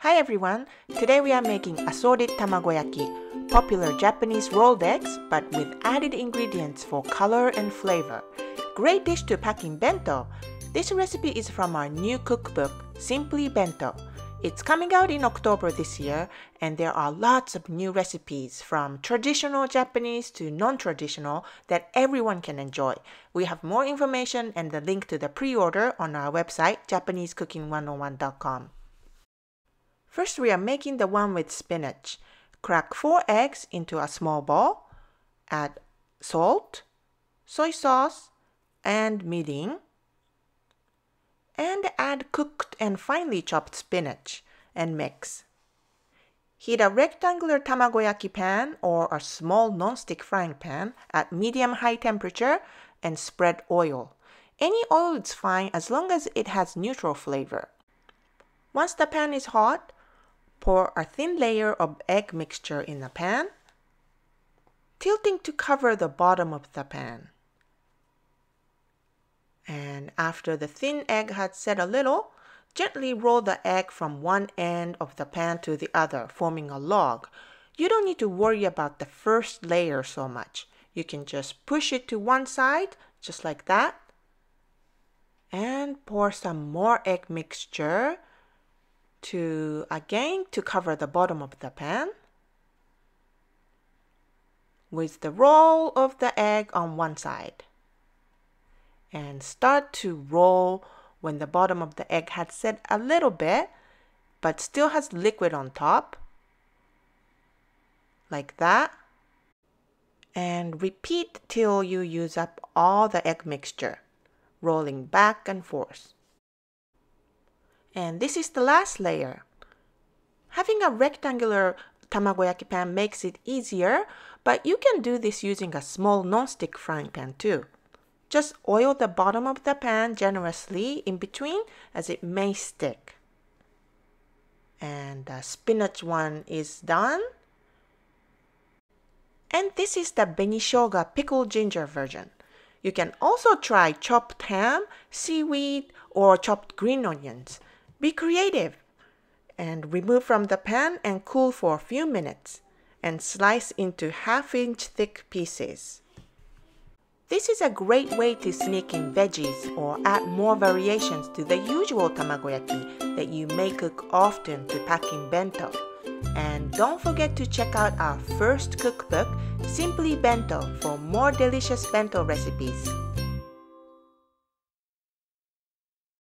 Hi everyone! Today we are making Assorted Tamagoyaki, popular Japanese rolled eggs but with added ingredients for color and flavor. Great dish to pack in bento. This recipe is from our new cookbook, Simply Bento. It's coming out in October this year, and there are lots of new recipes from traditional Japanese to non-traditional that everyone can enjoy. We have more information and the link to the pre-order on our website, JapaneseCooking101.com. First, we are making the one with spinach. Crack 4 eggs into a small bowl. Add salt, soy sauce, and mirin. And add cooked and finely chopped spinach and mix. Heat a rectangular tamagoyaki pan or a small non-stick frying pan at medium-high temperature and spread oil. Any oil is fine as long as it has neutral flavor. Once the pan is hot, pour a thin layer of egg mixture in the pan, tilting to cover the bottom of the pan. And after the thin egg had set a little, gently roll the egg from one end of the pan to the other, forming a log. You don't need to worry about the first layer so much. You can just push it to one side, just like that, and pour some more egg mixture to cover the bottom of the pan, with the roll of the egg on one side. And start to roll when the bottom of the egg has set a little bit, but still has liquid on top, like that. And repeat till you use up all the egg mixture, rolling back and forth. And this is the last layer. Having a rectangular tamagoyaki pan makes it easier, but you can do this using a small non-stick frying pan too. Just oil the bottom of the pan generously in between as it may stick. And the spinach one is done. And this is the benishoga pickled ginger version. You can also try chopped ham, seaweed, or chopped green onions. Be creative. And remove from the pan and cool for a few minutes. And slice into half-inch thick pieces. This is a great way to sneak in veggies or add more variations to the usual tamagoyaki that you may cook often to pack in bento. And don't forget to check out our first cookbook, Simply Bento, for more delicious bento recipes.